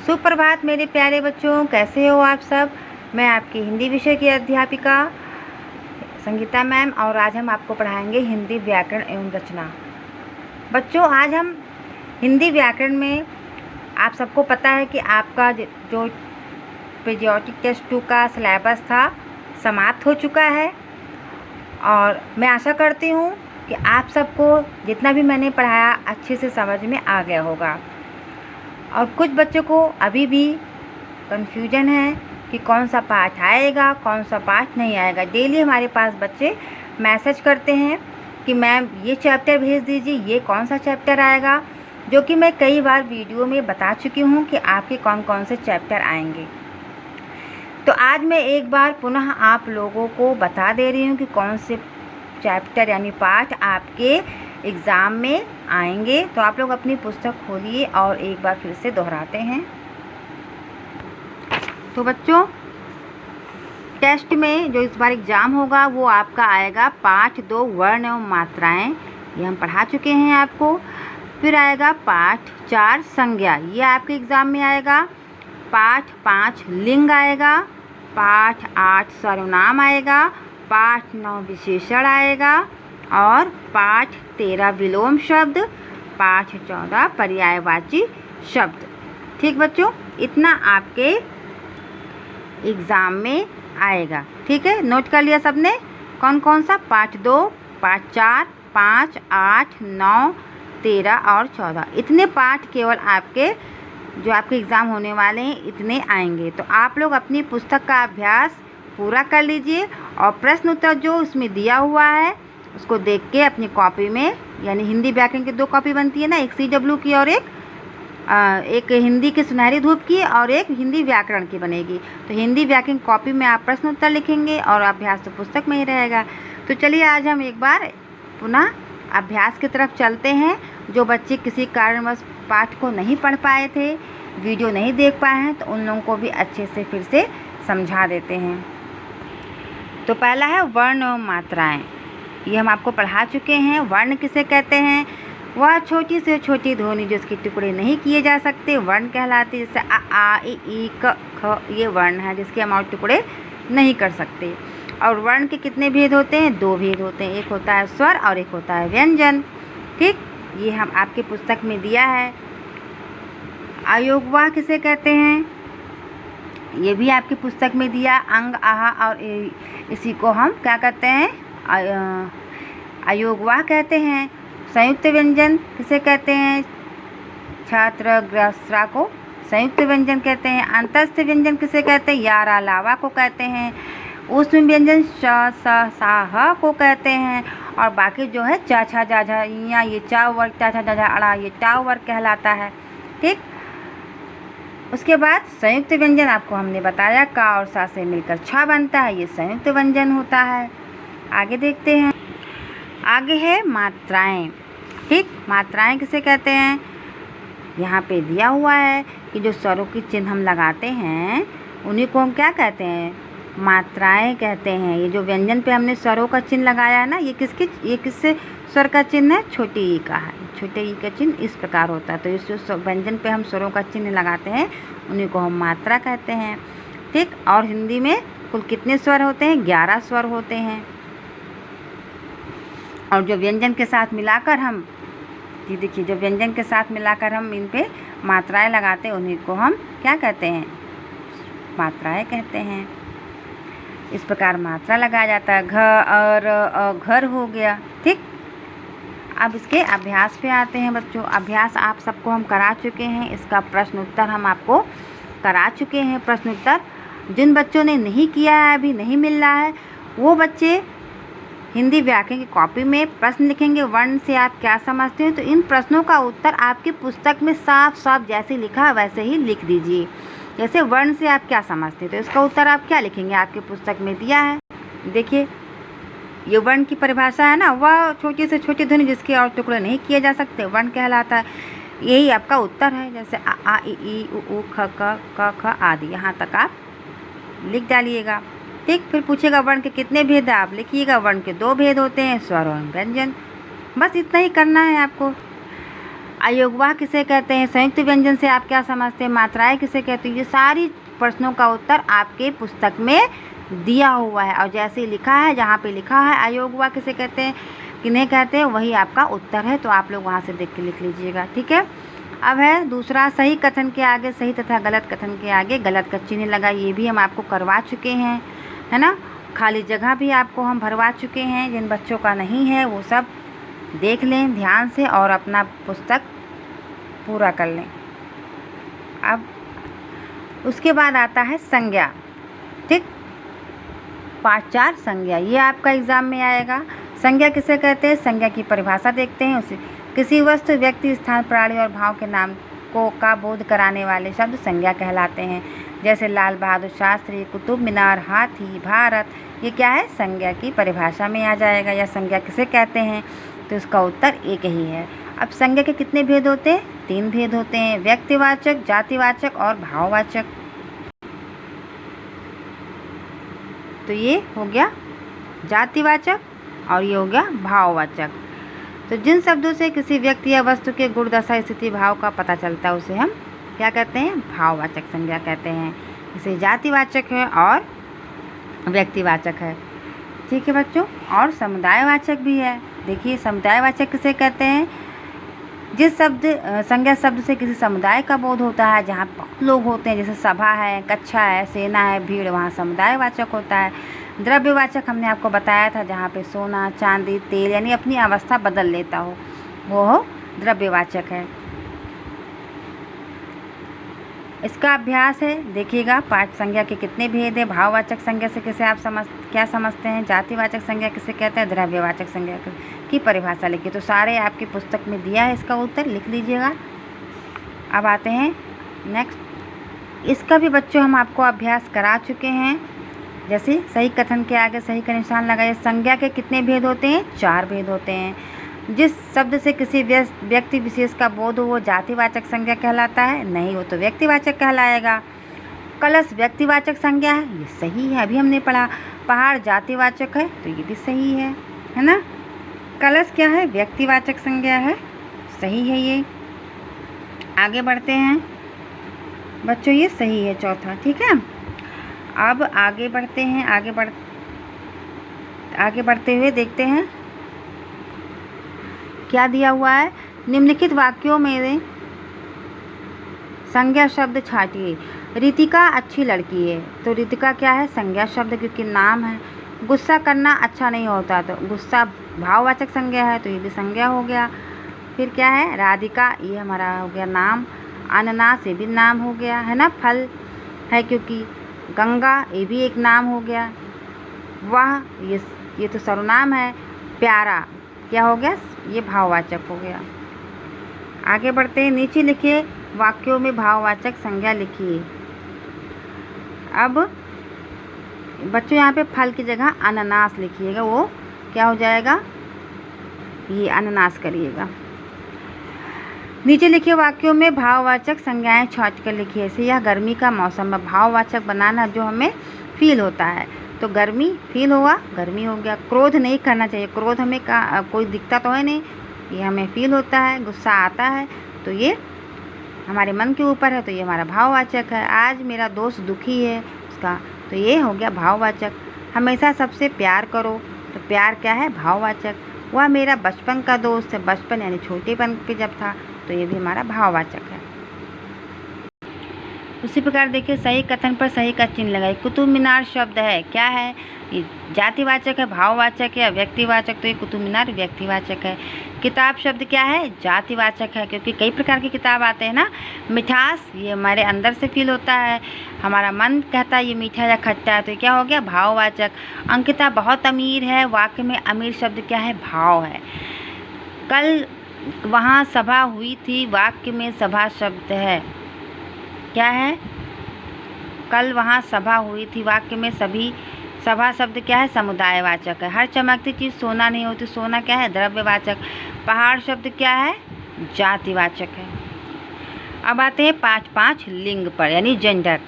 सुप्रभात मेरे प्यारे बच्चों, कैसे हो आप सब। मैं आपकी हिंदी विषय की अध्यापिका संगीता मैम और आज हम आपको पढ़ाएंगे हिंदी व्याकरण एवं रचना। बच्चों, आज हम हिंदी व्याकरण में आप सबको पता है कि आपका जो पीरियोडिक टेस्ट 2 का सिलेबस था समाप्त हो चुका है और मैं आशा करती हूँ कि आप सबको जितना भी मैंने पढ़ाया अच्छे से समझ में आ गया होगा। और कुछ बच्चों को अभी भी कन्फ्यूजन है कि कौन सा पाठ आएगा, कौन सा पाठ नहीं आएगा। डेली हमारे पास बच्चे मैसेज करते हैं कि मैम ये चैप्टर भेज दीजिए, ये कौन सा चैप्टर आएगा, जो कि मैं कई बार वीडियो में बता चुकी हूँ कि आपके कौन कौन से चैप्टर आएंगे। तो आज मैं एक बार पुनः आप लोगों को बता दे रही हूँ कि कौन से चैप्टर यानी पाठ आपके एग्ज़ाम में आएंगे। तो आप लोग अपनी पुस्तक खोलिए और एक बार फिर से दोहराते हैं। तो बच्चों, टेस्ट में जो इस बार एग्ज़ाम होगा वो आपका आएगा पाठ 2 वर्ण एवं मात्राएं, ये हम पढ़ा चुके हैं आपको। फिर आएगा पाठ 4 संज्ञा, ये आपके एग्ज़ाम में आएगा। पाठ 5 लिंग आएगा। पाठ 8 सर्वनाम आएगा। पाठ 9 विशेषण आएगा और पाठ 13 विलोम शब्द। पाठ 14 पर्यायवाची शब्द। ठीक बच्चों, इतना आपके एग्ज़ाम में आएगा। ठीक है, नोट कर लिया सबने कौन कौन सा? पाठ 2, पाठ 4, 5, 8, 9, 13 और 14, इतने पाठ केवल आपके जो आपके एग्ज़ाम होने वाले हैं इतने आएंगे। तो आप लोग अपनी पुस्तक का अभ्यास पूरा कर लीजिए और प्रश्न उत्तर जो उसमें दिया हुआ है उसको देख के अपनी कॉपी में, यानी हिंदी व्याकरण की 2 कॉपी बनती है ना, एक CW की और एक हिंदी की सुनहरी धूप की और एक हिंदी व्याकरण की बनेगी। तो हिंदी व्याकरण कॉपी में आप प्रश्न उत्तर लिखेंगे और अभ्यास तो पुस्तक में ही रहेगा। तो चलिए आज हम एक बार पुनः अभ्यास की तरफ चलते हैं। जो बच्चे किसी कारणवश पाठ को नहीं पढ़ पाए थे, वीडियो नहीं देख पाए हैं, तो उन लोगों को भी अच्छे से फिर से समझा देते हैं। तो पहला है वर्ण और मात्राएं, ये हम आपको पढ़ा चुके हैं। वर्ण किसे कहते हैं? वह छोटी से छोटी ध्वनि जिसके टुकड़े नहीं किए जा सकते वर्ण कहलाते। जैसे अ, आ, इ, ई, क, ख, ये वर्ण है जिसके हम और टुकड़े नहीं कर सकते। और वर्ण के कितने भेद होते हैं? 2 भेद होते हैं, एक होता है स्वर और एक होता है व्यंजन। ठीक, ये हम आपकी पुस्तक में दिया है। अयोगवाह किसे कहते हैं? ये भी आपकी पुस्तक में दिया। अंग, आहा और इसी को हम क्या कहते हैं? अयोगवाह कहते हैं। संयुक्त व्यंजन किसे कहते हैं? छात्र ग्रस्रा को संयुक्त व्यंजन कहते हैं। अंतस्थ व्यंजन किसे कहते हैं? यारा लावा को कहते हैं। ऊष्म व्यंजन श, स, सा, ह को कहते हैं। और बाकी जो है चा, छा, जा, झा, या ये चा वर्ग, चा, छा, जा, झा, अड़ा, ये टा वर्ग कहलाता है। ठीक, उसके बाद संयुक्त व्यंजन आपको हमने बताया का और सा से मिलकर छ बनता है, ये संयुक्त व्यंजन होता है। आगे देखते हैं। आगे है मात्राएं। ठीक, मात्राएं किसे कहते हैं? यहाँ पे दिया हुआ है कि जो स्वरों की चिन्ह हम लगाते हैं उन्हीं को हम क्या कहते हैं? मात्राएं कहते हैं। ये जो व्यंजन पे हमने स्वरों का चिन्ह लगाया है ना, ये किससे स्वर का चिन्ह है? छोटे ई का है। छोटे ई का चिन्ह इस प्रकार होता है। तो इस जो व्यंजन पे हम स्वरों का चिन्ह लगाते हैं उन्हीं को हम मात्रा कहते हैं। ठीक, और हिंदी में कुल कितने स्वर होते हैं? 11 स्वर होते हैं। और जो व्यंजन के साथ मिलाकर हम, ये देखिए, जो व्यंजन के साथ मिलाकर हम इन पे मात्राएं लगाते हैं उन्हीं को हम क्या कहते हैं? मात्राएं कहते हैं। इस प्रकार मात्रा लगाया जाता है। घ और घर हो गया। ठीक, अब इसके अभ्यास पे आते हैं बच्चों। अभ्यास आप सबको हम करा चुके हैं, इसका प्रश्न उत्तर हम आपको करा चुके हैं। प्रश्न उत्तर जिन बच्चों ने नहीं किया है, अभी नहीं मिल रहा है, वो बच्चे हिंदी व्याकरण की कॉपी में प्रश्न लिखेंगे। वर्ण से आप क्या समझते हो? तो इन प्रश्नों का उत्तर आपकी पुस्तक में साफ साफ जैसे लिखा है वैसे ही लिख दीजिए। जैसे वर्ण से आप क्या समझते हैं, तो इसका उत्तर आप क्या लिखेंगे? आपकी पुस्तक में दिया है। देखिए, ये वर्ण की परिभाषा है ना, वह छोटी से छोटी ध्वनि जिसके और टुकड़े नहीं किए जा सकते वर्ण कहलाता है। यही आपका उत्तर है। जैसे अ, आ, इ, ई, उ, ख, क, ख आदि, यहाँ तक आप लिख डालिएगा। ठीक, फिर पूछेगा वर्ण के कितने भेद है, आप लिखिएगा वर्ण के 2 भेद होते हैं, स्वर और व्यंजन। बस इतना ही करना है आपको। अयोगवाह किसे कहते हैं, संयुक्त व्यंजन से आप क्या समझते हैं, मात्राएं किसे कहते हैं। ये सारी प्रश्नों का उत्तर आपके पुस्तक में दिया हुआ है, और जैसे लिखा है, जहाँ पे लिखा है अयोगवाह किसे कहते हैं, किन्हें कहते हैं, वही आपका उत्तर है। तो आप लोग वहाँ से देख के लिख लीजिएगा, ठीक है। अब है दूसरा, सही कथन के आगे सही तथा गलत कथन के आगे गलत का चिन्ह लगा। ये भी हम आपको करवा चुके हैं, है ना। खाली जगह भी आपको हम भरवा चुके हैं। जिन बच्चों का नहीं है वो सब देख लें ध्यान से और अपना पुस्तक पूरा कर लें। अब उसके बाद आता है संज्ञा, ठीक। पाठ 4 संज्ञा, ये आपका एग्ज़ाम में आएगा। संज्ञा किसे कहते हैं, संज्ञा की परिभाषा देखते हैं। उसे किसी वस्तु, व्यक्ति, स्थान, प्राणी और भाव के नाम को का बोध कराने वाले शब्द संज्ञा कहलाते हैं। जैसे लाल बहादुर शास्त्री, कुतुब मीनार, हाथी, भारत, ये क्या है, संज्ञा की परिभाषा में आ जाएगा। या संज्ञा किसे कहते हैं, तो इसका उत्तर एक ही है। अब संज्ञा के कितने भेद होते हैं, 3 भेद होते हैं, व्यक्तिवाचक, जातिवाचक और भाववाचक। तो ये हो गया जातिवाचक और ये हो गया भाववाचक। तो जिन शब्दों से किसी व्यक्ति या वस्तु के गुण, दशा, स्थिति, भाव का पता चलता है उसे हम क्या कहते हैं, भाववाचक संज्ञा कहते हैं। इसे जातिवाचक है और व्यक्तिवाचक है, ठीक है बच्चों। और समुदायवाचक भी है। देखिए समुदायवाचक किसे कहते हैं, जिस शब्द संज्ञा शब्द से किसी समुदाय का बोध होता है, जहाँ बहुत लोग होते हैं, जैसे सभा है, कक्षा है, सेना है, भीड़, वहाँ समुदायवाचक होता है। द्रव्यवाचक हमने आपको बताया था, जहाँ पे सोना, चांदी, तेल यानी अपनी अवस्था बदल लेता हो, वो हो द्रव्यवाचक है। इसका अभ्यास है, देखिएगा पाठ संज्ञा के कितने भेद है। भाववाचक संज्ञा से किसे आप क्या समझते हैं, जातिवाचक संज्ञा किसे कहते हैं, द्रव्यवाचक संज्ञा की परिभाषा लिखिए। तो सारे आपकी पुस्तक में दिया है, इसका उत्तर लिख लीजिएगा। अब आते हैं नेक्स्ट, इसका भी बच्चों हम आपको अभ्यास करा चुके हैं। जैसे सही कथन के आगे सही का निशान लगाइए। संज्ञा के कितने भेद होते हैं, 4 भेद होते हैं। जिस शब्द से किसी व्यक्ति विशेष का बोध हो वो जातिवाचक संज्ञा कहलाता है, नहीं वो तो व्यक्तिवाचक कहलाएगा। कलश व्यक्तिवाचक संज्ञा है, ये सही है, अभी हमने पढ़ा। पहाड़ जातिवाचक है, तो ये भी सही है ना। कलश क्या है, व्यक्तिवाचक संज्ञा है, सही है ये। आगे बढ़ते हैं बच्चों, ये सही है चौथा, ठीक है। अब आगे बढ़ते हैं, आगे बढ़ते हुए देखते हैं क्या दिया हुआ है। निम्नलिखित वाक्यों में संज्ञा शब्द छांटिए। रितिका अच्छी लड़की है, तो रितिका क्या है, संज्ञा शब्द क्योंकि नाम है। गुस्सा करना अच्छा नहीं होता, तो गुस्सा भाववाचक संज्ञा है, तो ये भी संज्ञा हो गया। फिर क्या है, राधिका, ये हमारा हो गया नाम। अनानास, ये भी नाम हो गया, है ना, फल है क्योंकि। गंगा, ये भी एक नाम हो गया। वह, ये तो सर्वनाम है। प्यारा क्या हो गया, ये भाववाचक हो गया। आगे बढ़ते हैं, नीचे लिखिए वाक्यों में भाववाचक संज्ञा लिखिए। अब बच्चों यहाँ पे फल की जगह अनानास लिखिएगा, वो क्या हो जाएगा, ये अनानास करिएगा। नीचे लिखिए वाक्यों में भाववाचक संज्ञाएं छांट कर लिखिए। ऐसे यह गर्मी का मौसम है, भाववाचक बनाना जो हमें फील होता है, तो गर्मी फील होगा, गर्मी हो गया। क्रोध नहीं करना चाहिए, क्रोध हमें कोई दिखता तो है नहीं, ये हमें फील होता है, गुस्सा आता है, तो ये हमारे मन के ऊपर है, तो ये हमारा भाववाचक है। आज मेरा दोस्त दुखी है उसका, तो ये हो गया भाववाचक। हमेशा सबसे प्यार करो, तो प्यार क्या है, भाववाचक। वह मेरा बचपन का दोस्त है, बचपन यानी छोटेपन पे जब था, तो ये भी हमारा भाववाचक है। उसी प्रकार देखिए सही कथन पर सही का चिन्ह लगाइए। कुतुब मीनार शब्द है, क्या है, ये जातिवाचक है, भाववाचक है, व्यक्तिवाचक, तो ये कुतुब मीनार व्यक्तिवाचक है। किताब शब्द क्या है, जातिवाचक है, क्योंकि कई प्रकार की किताब आते हैं ना। मिठास, ये हमारे अंदर से फील होता है, हमारा मन कहता है ये मीठा या खट्टा है, तो ये क्या हो गया, भाववाचक। अंकिता बहुत अमीर है, वाक्य में अमीर शब्द क्या है, भाव है। कल वहाँ सभा हुई थी, वाक्य में सभा शब्द है, क्या है, कल वहाँ सभा हुई थी, वाक्य में सभी, सभा शब्द क्या है, समुदायवाचक है। हर चमकती चीज़ सोना नहीं होती, सोना क्या है, द्रव्यवाचक। पहाड़ शब्द क्या है, जातिवाचक है। अब आते हैं 5 लिंग पर, यानी जेंडर।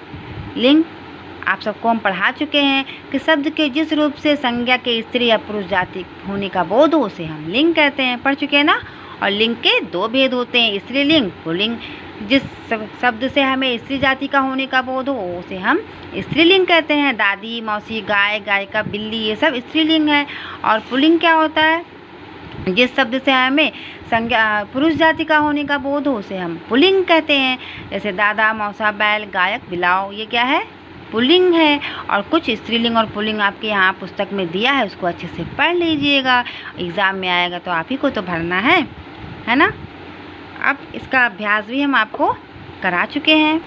लिंग आप सबको हम पढ़ा चुके हैं कि शब्द के जिस रूप से संज्ञा के स्त्री या पुरुष जाति होने का बोध हो उसे हम लिंग कहते हैं, पढ़ चुके हैं ना। और लिंग के दो भेद होते हैं, स्त्रीलिंग पुल्लिंग। जिस शब्द से हमें स्त्री जाति का होने का बोध हो उसे हम स्त्रीलिंग कहते हैं। दादी, मौसी, गाय, गायिका, बिल्ली, ये सब स्त्रीलिंग है। और पुल्लिंग क्या होता है? जिस शब्द से हमें संज्ञा पुरुष जाति का होने का बोध हो उसे हम पुल्लिंग कहते हैं। जैसे दादा, मौसा, बैल, गायक, बिलाव, ये क्या है? पुल्लिंग है। और कुछ स्त्रीलिंग और पुल्लिंग आपके यहाँ पुस्तक में दिया है, उसको अच्छे से पढ़ लीजिएगा, एग्ज़ाम में आएगा तो आप ही को तो भरना है ना। अब इसका अभ्यास भी हम आपको करा चुके हैं,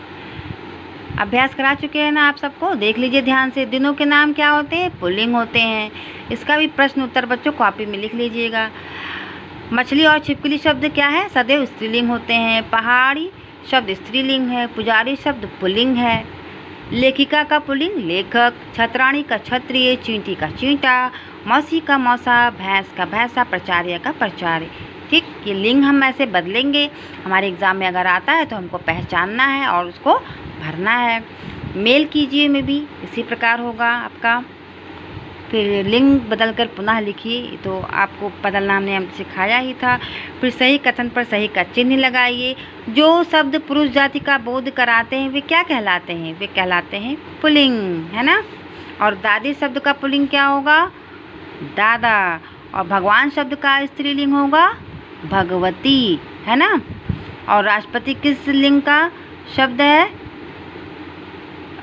अभ्यास करा चुके हैं ना आप सबको। देख लीजिए ध्यान से, दिनों के नाम क्या होते हैं? पुल्लिंग होते हैं। इसका भी प्रश्न उत्तर बच्चों कॉपी में लिख लीजिएगा। मछली और छिपकली शब्द क्या है? सदैव स्त्रीलिंग होते हैं। पहाड़ी शब्द स्त्रीलिंग है। पुजारी शब्द पुल्लिंग है। लेखिका का पुल्लिंग लेखक, छतरानी का क्षत्रिय, चींटी का चींटा, मौसी का मौसा, भैंस का भैंसा, प्रचार्य का प्रचार्य। ठीक, ये लिंग हम ऐसे बदलेंगे। हमारे एग्ज़ाम में अगर आता है तो हमको पहचानना है और उसको भरना है। मेल कीजिए में भी इसी प्रकार होगा आपका। फिर लिंग बदलकर पुनः लिखिए, तो आपको बदलना हमने हम सिखाया ही था। फिर सही कथन पर सही का चिन्ह लगाइए। जो शब्द पुरुष जाति का बोध कराते हैं वे क्या कहलाते हैं? वे कहलाते हैं पुल्लिंग, है ना। और दादी शब्द का पुल्लिंग क्या होगा? दादा। और भगवान शब्द का स्त्रीलिंग होगा भगवती, है ना। और राष्ट्रपति किस लिंग का शब्द है?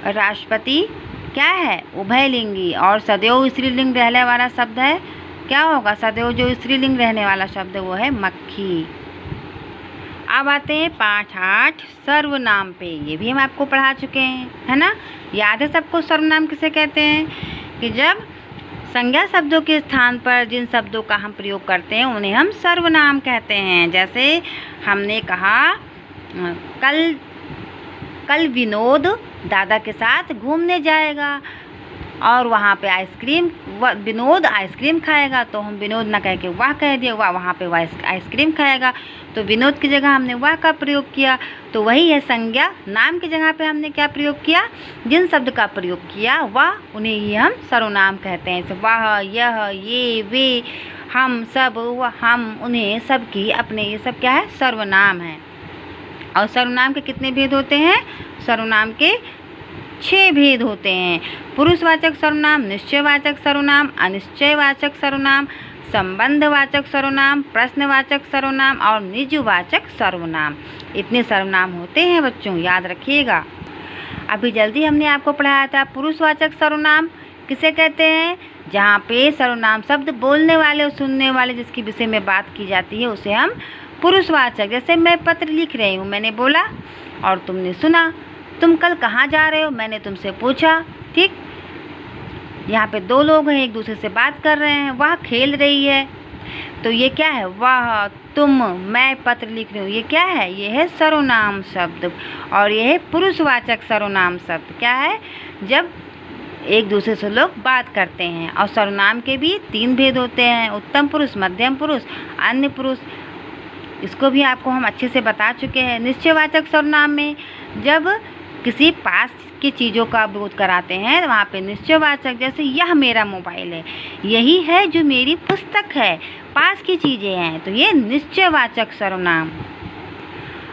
राष्ट्रपति क्या है? उभयलिंगी। और सदैव स्त्रीलिंग रहने वाला शब्द है, क्या होगा? सदैव जो स्त्रीलिंग रहने वाला शब्द वो है मक्खी। अब आते हैं पाठ 8 सर्वनाम पे। ये भी हम आपको पढ़ा चुके हैं, है ना। याद है सबको सर्वनाम किसे कहते हैं? कि जब संज्ञा शब्दों के स्थान पर जिन शब्दों का हम प्रयोग करते हैं उन्हें हम सर्वनाम कहते हैं। जैसे हमने कहा कल विनोद दादा के साथ घूमने जाएगा और वहाँ पे विनोद आइसक्रीम खाएगा, तो हम विनोद ना कह के वाह कह दिए, वाह वहाँ पे वह आइसक्रीम खाएगा, तो विनोद की जगह हमने वाह का प्रयोग किया। तो वही है संज्ञा। नाम की जगह पे हमने क्या प्रयोग किया? जिन शब्द का प्रयोग किया वाह उन्हें ही हम सर्वनाम कहते हैं। जैसे वाह, यह, ये, वे, हम, सब, वह, हम, उन्हें, सबकी, अपने, ये सब क्या है? सर्वनाम है। और सर्वनाम के कितने भेद होते हैं? सर्वनाम के 6 भेद होते हैं। पुरुषवाचक सर्वनाम, निश्चयवाचक सर्वनाम, अनिश्चयवाचक सर्वनाम, संबंधवाचक सर्वनाम, प्रश्नवाचक सर्वनाम और निजवाचक सर्वनाम। इतने सर्वनाम होते हैं बच्चों, याद रखिएगा। अभी जल्दी हमने आपको पढ़ाया था पुरुषवाचक सर्वनाम किसे कहते हैं? जहाँ पे सर्वनाम शब्द बोलने वाले और सुनने वाले जिसके विषय में बात की जाती है उसे हम पुरुषवाचक। जैसे मैं पत्र लिख रही हूँ, मैंने बोला और तुमने सुना। तुम कल कहाँ जा रहे हो? मैंने तुमसे पूछा। ठीक, यहाँ पे 2 लोग हैं, एक दूसरे से बात कर रहे हैं। वह खेल रही है, तो ये क्या है? वह, तुम, मैं पत्र लिख रही हूँ, ये क्या है? ये है सर्वनाम शब्द। और ये है पुरुषवाचक सर्वनाम शब्द। क्या है? जब एक दूसरे से लोग बात करते हैं। और सर्वनाम के भी 3 भेद होते हैं, उत्तम पुरुष, मध्यम पुरुष, अन्य पुरुष। इसको भी आपको हम अच्छे से बता चुके हैं। निश्चयवाचक सर्वनाम में जब किसी पास की चीज़ों का विरोध कराते हैं तो वहाँ पे निश्चयवाचक, जैसे यह मेरा मोबाइल है, यही है जो मेरी पुस्तक है, पास की चीज़ें हैं, तो ये निश्चयवाचक सर्वनाम।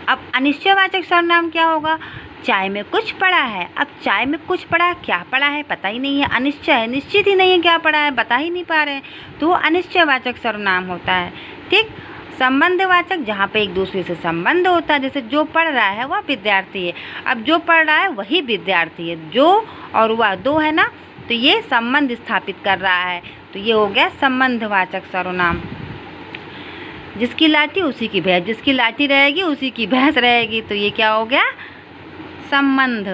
अब अनिश्चयवाचक सर्वनाम क्या होगा? चाय में कुछ पड़ा है। अब चाय में कुछ पड़ा, क्या पड़ा है पता ही नहीं है, अनिश्चय है, निश्चित ही नहीं है क्या पड़ा है, बता ही नहीं पा रहे हैं, तो वो अनिश्चयवाचक सर्वनाम होता है। ठीक। संबंधवाचक, जहाँ पे एक दूसरे से संबंध होता है, जैसे जो पढ़ रहा है वह विद्यार्थी है, अब जो पढ़ रहा है वही विद्यार्थी है, जो और वह 2 है ना, तो ये संबंध स्थापित कर रहा है, तो ये हो गया संबंधवाचक सर्वनाम। जिसकी लाठी उसी की भैंस, जिसकी लाठी रहेगी उसी की भैंस रहेगी, तो ये क्या हो गया? संबंध।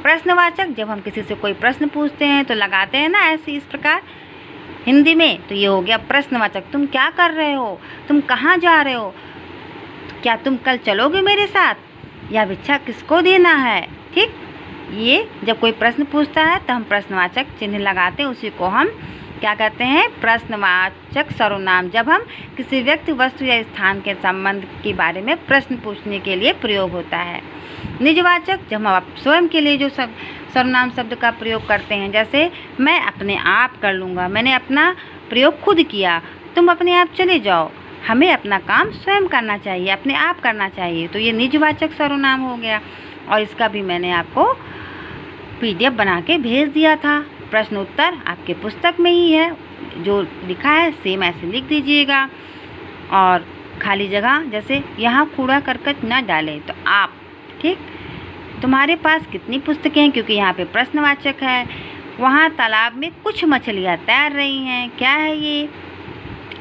प्रश्नवाचक, जब हम किसी से कोई प्रश्न पूछते हैं तो लगाते हैं ना ऐसे इस प्रकार हिंदी में, तो ये हो गया प्रश्नवाचक। तुम क्या कर रहे हो? तुम कहाँ जा रहे हो? क्या तुम कल चलोगे मेरे साथ? यह भिक्षा किसको देना है? ठीक, ये जब कोई प्रश्न पूछता है तो हम प्रश्नवाचक चिन्ह लगाते हैं, उसी को हम क्या कहते हैं? प्रश्नवाचक सर्वनाम। जब हम किसी व्यक्ति, वस्तु या स्थान के संबंध के बारे में प्रश्न पूछने के लिए प्रयोग होता है। निजवाचक, जब हम स्वयं के लिए जो सर्वनाम शब्द का प्रयोग करते हैं, जैसे मैं अपने आप कर लूँगा, मैंने अपना प्रयोग खुद किया, तुम अपने आप चले जाओ, हमें अपना काम स्वयं करना चाहिए, अपने आप करना चाहिए। तो ये निजवाचक सर्वनाम हो गया, और इसका भी मैंने आपको PDF बना के भेज दिया था। प्रश्न उत्तर आपके पुस्तक में ही है, जो लिखा है सेम ऐसे लिख दीजिएगा। और खाली जगह जैसे यहाँ कूड़ा करकट न डालें, तो आप, ठीक, तुम्हारे पास कितनी पुस्तकें हैं, क्योंकि यहाँ पे प्रश्नवाचक है। वहाँ तालाब में कुछ मछलियाँ तैर रही हैं, क्या है ये?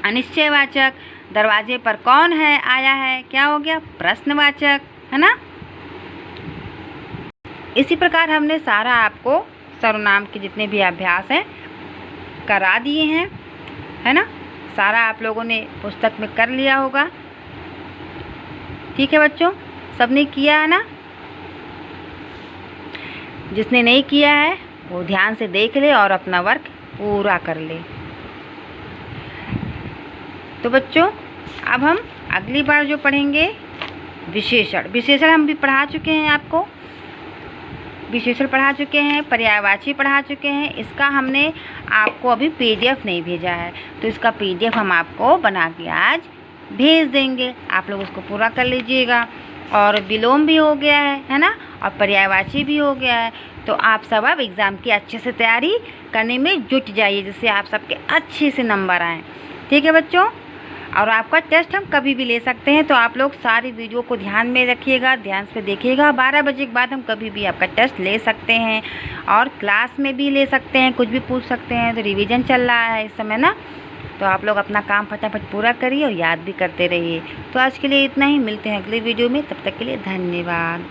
अनिश्चयवाचक। दरवाजे पर कौन है आया है, क्या हो गया? प्रश्नवाचक, है ना। इसी प्रकार हमने सारा आपको सर्वनाम के जितने भी अभ्यास हैं करा दिए हैं, है ना। सारा आप लोगों ने पुस्तक में कर लिया होगा। ठीक है बच्चों, सबने किया है ना। जिसने नहीं किया है वो ध्यान से देख ले और अपना वर्क पूरा कर ले। तो बच्चों, अब हम अगली बार जो पढ़ेंगे विशेषण हम भी पढ़ा चुके हैं आपको। विशेषण पढ़ा चुके हैं, पर्यायवाची पढ़ा चुके हैं। इसका हमने आपको अभी PDF नहीं भेजा है, तो इसका PDF हम आपको बना के आज भेज देंगे। आप लोग उसको पूरा कर लीजिएगा। और विलोम भी हो गया है ना, और पर्यायवाची भी हो गया है। तो आप सब अब एग्ज़ाम की अच्छे से तैयारी करने में जुट जाइए, जिससे आप सबके अच्छे से नंबर आएँ। ठीक है बच्चों। और आपका टेस्ट हम कभी भी ले सकते हैं, तो आप लोग सारी वीडियो को ध्यान में रखिएगा, ध्यान से देखिएगा। 12 बजे के बाद हम कभी भी आपका टेस्ट ले सकते हैं, और क्लास में भी ले सकते हैं, कुछ भी पूछ सकते हैं। तो रिवीजन चल रहा है इस समय ना, तो आप लोग अपना काम फटाफट पूरा करिए और याद भी करते रहिए। तो आज के लिए इतना ही, मिलते हैं अगली वीडियो में। तब तक के लिए धन्यवाद।